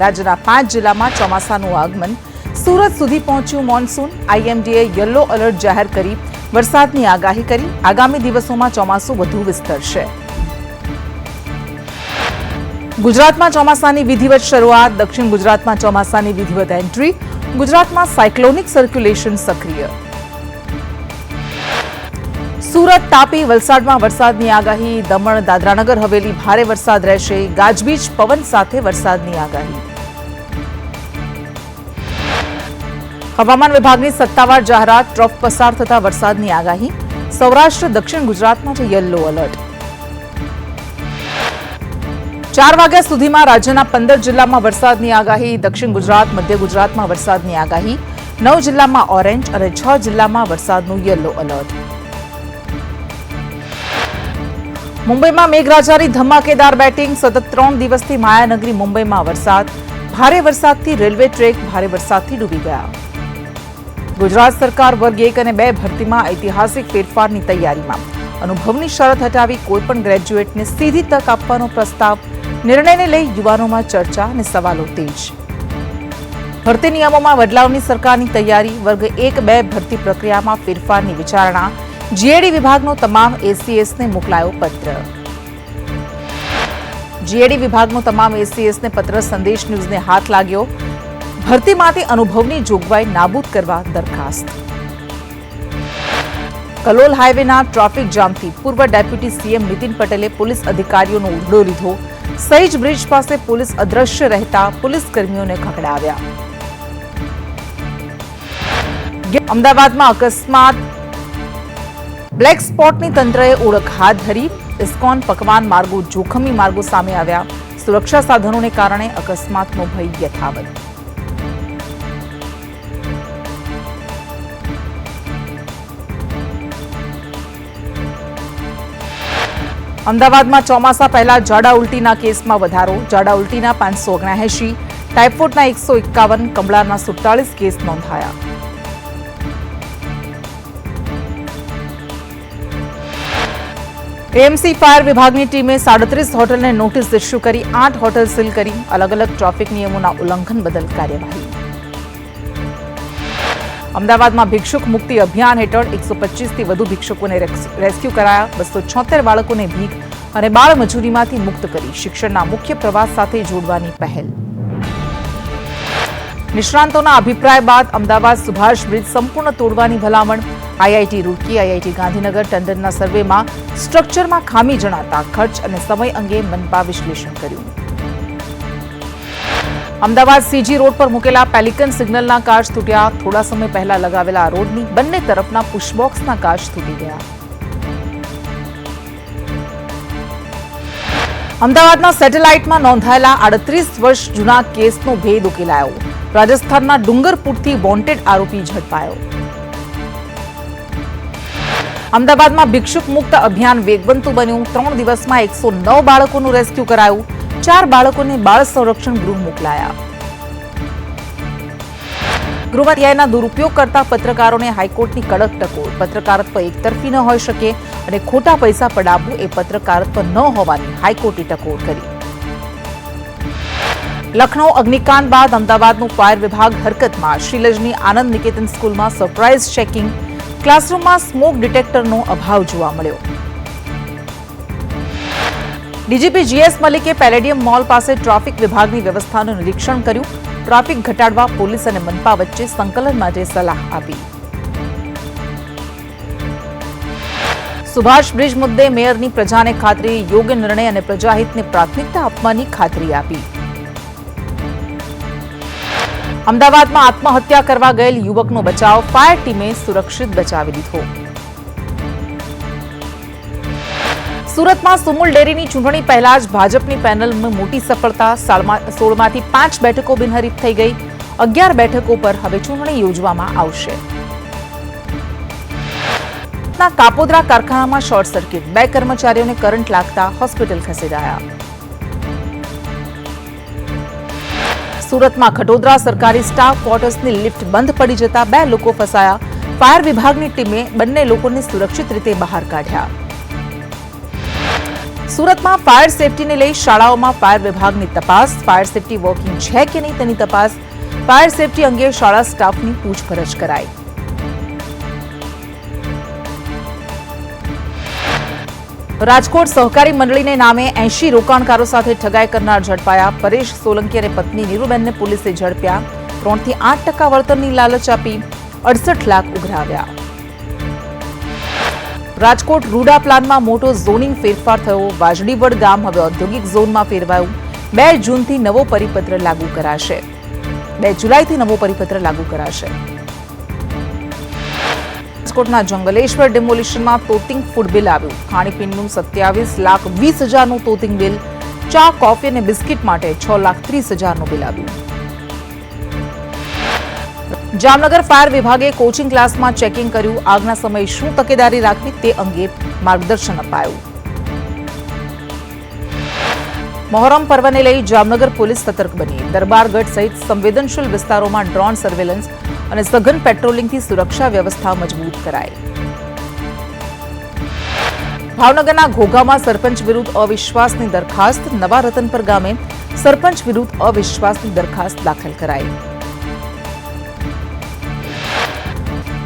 રાજ્યના 5 જિલ્લામાં ચોમાસાનું આગમન. સુરત સુધી પહોંચ્યું મોન્સૂન. આઈએમડીએ યલો એલર્ટ જાહેર કરી વરસાદની આગાહી કરી. આગામી દિવસોમાં ચોમાસું વધુ વિસ્તરશે. ગુજરાતમાં ચોમાસાની વિધિવત શરૂઆત. દક્ષિણ ગુજરાતમાં ચોમાસાની વિધિવત એન્ટ્રી. ગુજરાતમાં સાયક્લોનિક સર્ક્યુલેશન સક્રિય. સુરત, તાપી, વલસાડમાં વરસાદની આગાહી. દમણ, દાદરાનગર હવેલી ભારે વરસાદ રહેશે. ગાજવીજ પવન સાથે વરસાદની આગાહી. હવામાન વિભાગની સત્તાવાર જાહેરાત. ટ્રફ પસાર થતા વરસાદની આગાહી. સૌરાષ્ટ્ર, દક્ષિણ ગુજરાતમાં છે યલો એલર્ટ. 4 વાગ્યા સુધીમાં રાજ્યના 15 જિલ્લામાં વરસાદની આગાહી. દક્ષિણ ગુજરાત, મધ્ય ગુજરાતમાં વરસાદની આગાહી. 9 જિલ્લામાં ઓરેન્જ અને 6 જિલ્લામાં વરસાદનું યલો એલર્ટ. મુંબઈમાં મેઘરાજાની ધમાકેદાર બેટિંગ. સતત 3 દિવસથી માયાનગરી મુંબઈમાં વરસાદ. ભારે વરસાદથી રેલવે ટ્રેક ભારે વરસાદથી ડૂબી ગયા. ગુજરાત સરકાર વર્ગ 1 અને 2 ભરતીમાં ઐતિહાસિક ફેરફારની તૈયારીમાં. અનુભવની શરત હટાવી કોઈપણ ગ્રેજ્યુએટને સીધી તક આપવાનો પ્રસ્તાવ. નિર્ણયને લઈ યુવાનોમાં ચર્ચા અને સવાલો તેજ. ભરતી નિયમોમાં બદલાવની સરકારની તૈયારી. વર્ગ 1-2 ભરતી પ્રક્રિયામાં ફેરફારની વિચારણા. જીએડી વિભાગનો તમામ એસીએસને મોકલાયો પત્ર. જીએડી વિભાગનો તમામ એસીએસને પત્ર. સંદેશ ન્યૂઝને હાથ લાગ્યો. ભરતીમાંથી અનુભવની જોગવાઈ નાબૂદ કરવા દરખાસ્ત. કલોલ હાઈવેના ટ્રાફિક જામથી પૂર્વ ડેપ્યુટી સીએમ નીતિન પટેલે પોલીસ અધિકારીઓનો ઉઘડો લીધો. સહીજ બ્રિજ પાસે પોલીસ અદ્રશ્ય રહેતા પોલીસ કર્મીઓને ખખડાવ્યા. અમદાવાદમાં અકસ્માત. બ્લેક સ્પોટની તંત્રએ ઓળખ હાથ ધરી. ઇસ્કોન પકવાન માર્ગો જોખમી માર્ગો સામે આવ્યા. સુરક્ષા સાધનોને કારણે અકસ્માતનો ભય યથાવત. અમદાવાદમાં ચોમાસા પહેલા ઝાડા ઉલટીના કેસમાં વધારો. ઝાડા ઉલટીના 579, ટાઇફોઇડના 151, કમળાના 47 કેસ નોંધાયા. એએમસી ફાયર વિભાગની ટીમે 37 હોટલને નોટિસ ઇસ્યુ કરી. 8 હોટલ સીલ કરી. અલગ અલગ ટ્રાફિક નિયમોના ઉલ્લંઘન બદલ કાર્યવાહી. અમદાવાદમાં ભિક્ષુક મુક્તિ અભિયાન હેઠળ 125થી વધુ ભિક્ષુકોને રેસ્ક્યુ કરાયા. 276 બાળકોને ભીખ અને બાળ મજૂરીમાંથી મુક્ત કરી શિક્ષણના મુખ્ય પ્રવાસ સાથે જોડવાની પહેલ. નિષ્ણાંતોના અભિપ્રાય બાદ અમદાવાદ સુભાષ બ્રિજ સંપૂર્ણ તોડવાની ભલામણ. આઈઆઈટી રૂરકી, આઈઆઈટી ગાંધીનગર ટંડનના સર્વેમાં સ્ટ્રક્ચરમાં ખામી જણાતા ખર્ચ અને સમય અંગે મનપા વિશ્લેષણ કર્યું. અમદાવાદ સીજી રોડ પર મૂકેલા પેલિકન સિગ્નલના કાચ તૂટ્યા. થોડા સમય પહેલા લગાવેલા રોડની બંને તરફના પુશબોક્સના કાચ તૂટી ગયા. અમદાવાદના સેટેલાઇટમાં નોંધાયેલા 38 વર્ષ જૂના કેસનો ભેદ ઉકેલાયો. રાજસ્થાનના ડુંગરપુરથી વોન્ટેડ આરોપી ઝડપાયો. અમદાવાદમાં ભિક્ષુક મુક્ત અભિયાન વેગવંતું બન્યું. 3 દિવસમાં 109 બાળકોનું રેસ્ક્યુ કરાયું. 4 બાળકોને બાળ સંરક્ષણ ગૃહ મોકલાયા. ગૃહમાં ન્યાયના દુરુપયોગ કરતા પત્રકારોને હાઈકોર્ટની કડક ટકોર. પત્રકારત્વ એકતરફી ન હોઈ શકે અને ખોટા પૈસા પડાવવું એ પત્રકારત્વ ન હોવાની હાઈકોર્ટે ટકોર કરી. લખનૌ અગ્નિકાંડ બાદ અમદાવાદનું ફાયર વિભાગ હરકતમાં. શ્રીલજની આનંદ નિકેતન સ્કૂલમાં સરપ્રાઇઝ ચેકિંગ. ક્લાસરૂમમાં સ્મોક ડિટેક્ટરનો અભાવ જોવા મળ્યો. ડીજીપી જીએસ મલિકે પેલેડિયમ મોલ પાસે ટ્રાફિક વિભાગની વ્યવસ્થાનું નિરીક્ષણ કર્યું. ટ્રાફિક ઘટાડવા પોલીસ અને મનપા વચ્ચે સંકલન માટે સલાહ આપી. સુભાષ બ્રિજ મુદ્દે મેયરની પ્રજાને ખાતરી. યોગ્ય નિર્ણય અને પ્રજાહિતને પ્રાથમિકતા આપવાની ખાતરી આપી. અમદાવાદમાં આત્મહત્યા કરવા ગયેલ યુવકનો બચાવ. ફાયર ટીમે સુરક્ષિત બચાવી લીધો. સુરતમાં સુમુલ ડેરીની ચૂંટણી પહેલા જ ભાજપની પેનલમાં મોટી સફળતા. 16માંથી 5 બેઠકો બિનહરીફ થઈ ગઈ. 11 બેઠકો પર હવે ચૂંટણી યોજવામાં આવશે. કાપોદ્રા કારખાનામાં શોર્ટ સર્કિટ. 2 કર્મચારીઓને કરંટ લાગતા હોસ્પિટલ ખસેડાયા. સુરતમાં ખટોદરા સરકારી સ્ટાફ ક્વાર્ટર્સની લિફ્ટ બંધ પડી જતા 2 લોકો ફસાયા. ફાયર વિભાગની ટીમે બંને લોકોને સુરક્ષિત રીતે બહાર કાઢ્યા. સુરતમાં ફાયર સેફટીને લઈ શાળાઓમાં ફાયર વિભાગની તપાસ, ફાયર સેફટી વર્કિંગ છે કે નહીં તેની તપાસ, ફાયર સેફટી અંગે શાળા સ્ટાફની પૂછપરછ કરાઈ. રાજકોટ સહકારી મંડળીને નામે 80 રોકાણકારો સાથે ઠગાઈ કરનાર ઝડપાયા. પરેશ સોલંકી અને પત્ની નીરુબેનને પોલીસે ઝડપ્યા. 3 થી 8% વળતરની લાલચ આપી 68 લાખ ઉઘરાવ્યા. રાજકોટ રૂડા પ્લાનમાં મોટો ઝોનિંગ ફેરફાર થયો. વાજડીવડ ગામ હવે ઔદ્યોગિક ઝોનમાં ફેરવાયું. 2 જૂનથી નવો પરિપત્ર લાગુ કરાશે. 2 જુલાઈથી નવો પરિપત્ર લાગુ કરાશે. રાજકોટના જંગલેશ્વર ડેમોલિશનમાં તોતિંગ ફૂડ બિલ આવ્યું. ખાણીપીણીનું 27,20,000નું તોતિંગ બિલ. ચા, કોફી અને બિસ્કિટ માટે 6,30,000નું બિલ આવ્યું. જામનગર ફાયર વિભાગે કોચિંગ ક્લાસમાં ચેકિંગ કર્યું. આગના સમયે શું તકેદારી રાખવી તે અંગે માર્ગદર્શન અપાયું. મોહરમ પર્વને લઈ જામનગર પોલીસ સતર્ક બની. દરબારગઢ સહિત સંવેદનશીલ વિસ્તારોમાં ડ્રોન સર્વેલન્સ અને સઘન પેટ્રોલિંગથી સુરક્ષા વ્યવસ્થા મજબૂત કરાઈ. ભાવનગરના ઘોઘામાં સરપંચ વિરુદ્ધ અવિશ્વાસની દરખાસ્ત. નવા રતનપર ગામે સરપંચ વિરુદ્ધ અવિશ્વાસની દરખાસ્ત દાખલ કરાઈ.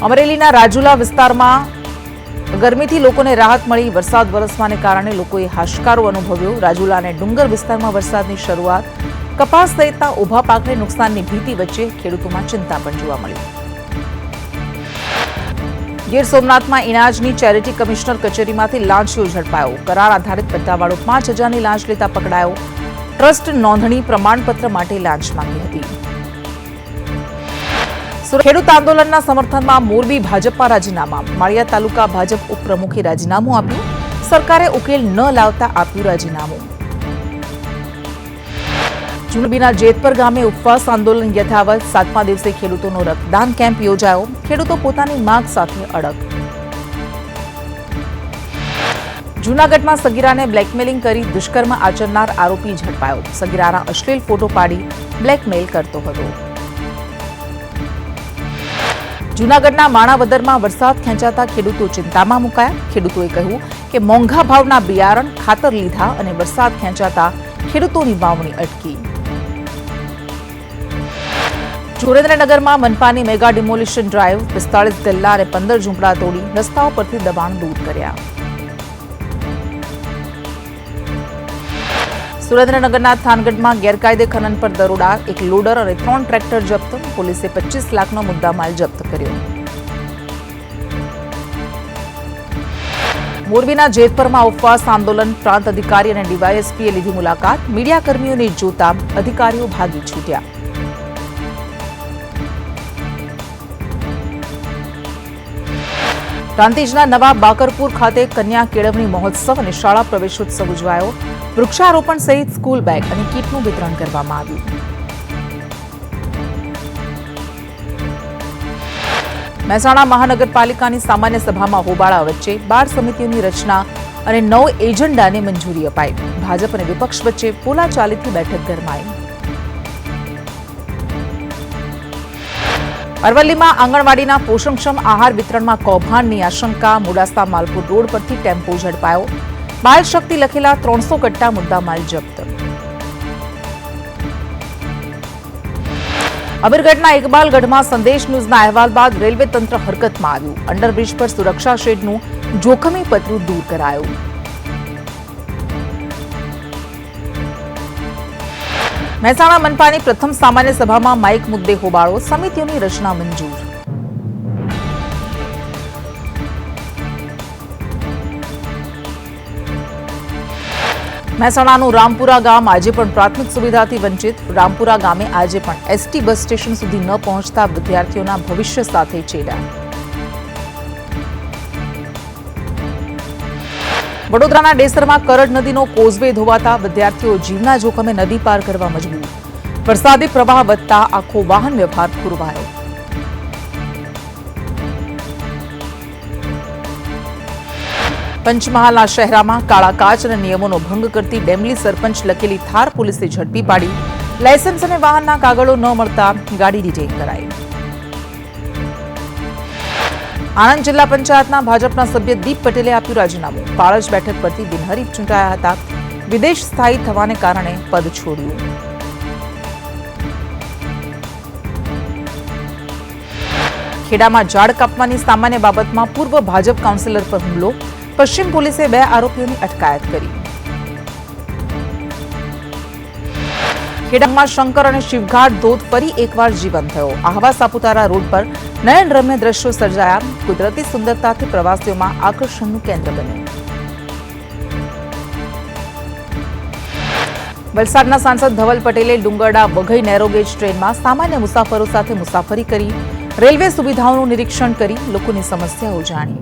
અમરેલીના રાજુલા વિસ્તારમાં ગરમીથી લોકોને રાહત મળી. વરસાદ વરસવાને કારણે લોકોએ હાશકારો અનુભવ્યો. રાજુલા અને ડુંગર વિસ્તારમાં વરસાદની શરૂઆત. કપાસ સહિતના ઉભા પાકને નુકસાનની ભીતિ વચ્ચે ખેડૂતોમાં ચિંતા પણ જોવા મળી. ગીર સોમનાથમાં ઇનાજની ચેરિટી કમિશનર કચેરીમાંથી લાંચિયો ઝડપાયો. કરાર આધારિત પટ્ટાવાળો 5,000ની લાંચ લેતા પકડાયો. ટ્રસ્ટ નોંધણી પ્રમાણપત્ર માટે લાંચ માંગી હતી. ખેડૂત આંદોલનના સમર્થનમાં મોરબી ભાજપમાં રાજીનામા. માળિયા તાલુકા ભાજપ ઉપપ્રમુખે રાજીનામું આપ્યું. સરકારે ઉકેલ ન લાવતા આપ્યું રાજીનામું. જુનાગઢના જેતપર ગામે ઉપવાસ આંદોલન યથાવત. 7મા દિવસે ખેડૂતોનો રક્તદાન કેમ્પ યોજાયો. ખેડૂતો પોતાની માંગ સાથે અડગ. જૂનાગઢમાં સગીરાને બ્લેકમેલિંગ કરી દુષ્કર્મ આચરનાર આરોપી ઝડપાયો. સગીરાના અશ્લીલ ફોટો પાડી બ્લેકમેલ કરતો હતો. જૂનાગઢના માણાવદરમાં વરસાદ ખેંચાતા ખેડૂતો ચિંતામાં મુકાયા. ખેડૂતોએ કહ્યું કે મોંઘા ભાવના બિયારણ, ખાતર લીધા અને વરસાદ ખેંચાતા ખેડૂતોની વાવણી અટકી. સુરેન્દ્રનગરમાં મનપાની મેગા ડિમોલિશન ડ્રાઈવ. 45 ગલ્લા અને 15 ઝૂંપડા તોડી રસ્તાઓ પરથી દબાણ દૂર કર્યા. સુરેન્દ્રનગરના થાનગઢમાં ગેરકાયદે ખનન પર દરોડા. 1 લોડર અને 3 ટ્રેક્ટર જપ્ત. પોલીસે 25 લાખનો મુદ્દામાલ જપ્ત કર્યો. મોરબીના જેતપરમાં ઉપવાસ આંદોલન. પ્રાંત અધિકારી અને ડીવાયએસપીએ લીધી મુલાકાત. મીડિયા કર્મીઓને જોતા અધિકારીઓ ભાગી છૂટ્યા. પ્રાંતિજના નવા બાકરપુર ખાતે કન્યા કેળવણી મહોત્સવ અને શાળા પ્રવેશોત્સવ ઉજવાયો. વૃક્ષારોપણ સહિત સ્કૂલ બેગ અને કીટનું વિતરણ કરવામાં આવ્યું. મહેસાણા મહાનગરપાલિકાની સામાન્ય સભામાં હોબાળા વચ્ચે 12 સમિતિઓની રચના અને 9 એજન્ડાને મંજૂરી અપાઈ. ભાજપ અને વિપક્ષ વચ્ચે બોલાચાલીથી બેઠક ગરમાઈ. અરવલ્લીમાં આંગણવાડીના પોષણક્ષમ આહાર વિતરણમાં કૌભાંડની આશંકા. મોડાસા માલપુર રોડ પરથી ટેમ્પો ઝડપાયો. બાલ શક્તિ લખેલા 300 કટ્ટા મુદ્દામાલ જપ્ત. અમીરગઢના ઇકબાલગઢમાં સંદેશ ન્યૂઝના અહેવાલ બાદ રેલવે તંત્ર હરકતમાં આવ્યું. અંડરબ્રિજ પર સુરક્ષા શેડનું જોખમી પતરું દૂર કરાયું. મહેસાણા મનપાની પ્રથમ સામાન્ય સભામાં માઇક મુદ્દે હોબાળો. સમિતિઓની રચના મંજૂર. મહેસાણાનું રામપુરા ગામ આજે પણ પ્રાથમિક સુવિધાથી વંચિત. રામપુરા ગામે આજે પણ એસટી બસ સ્ટેશન સુધી ન પહોંચતા વિદ્યાર્થીઓના ભવિષ્ય સાથે ચેડા. વડોદરાના ડેસરમાં કરડ નદીનો કોઝવે ધોવાતા વિદ્યાર્થીઓ જીવના જોખમે નદી પાર કરવા મજબૂર. વરસાદી પ્રવાહ વધતા આખો વાહન વ્યવહાર ખોરવાયો. પંચમહાલના શહેરામાં કાળા કાચ અને નિયમોનો ભંગ કરતી ડેમલી સરપંચ લખેલી થાર પોલીસે ઝડપી પાડી. લાયસન્સ અને વાહનના કાગળો ન મળતા ગાડી ડિટેઇન કરાઈ. આણંદ જિલ્લા પંચાયતના ભાજપના સભ્ય દીપ પટેલે આપ્યું રાજીનામું. પાળજ બેઠક પરથી બિનહરીફ ચૂંટાયા હતા. વિદેશ સ્થાયી થવાને કારણે પદ છોડ્યું. ખેડામાં ઝાડ કાપવાની સામાન્ય બાબતમાં પૂર્વ ભાજપ કાઉન્સિલર પર હુમલો. પશ્ચિમ પોલીસે 2 આરોપીઓની અટકાયત કરી. ખેડામાં શંકર અને શિવઘાટ ધોધ ફરી એકવાર જીવંત થયો. આહવા સાપુતારા રોડ પર નયનરમ્ય દ્રશ્યો સર્જાયા. કુદરતી સુંદરતાથી પ્રવાસીઓમાં આકર્ષણનું કેન્દ્ર બન્યું. વલસાડના સાંસદ ધવલ પટેલે ડુંગરડા વઘઈ નેરોગેજ ટ્રેનમાં સામાન્ય મુસાફરો સાથે મુસાફરી કરી. રેલવે સુવિધાઓનું નિરીક્ષણ કરી લોકોની સમસ્યાઓ જાણી.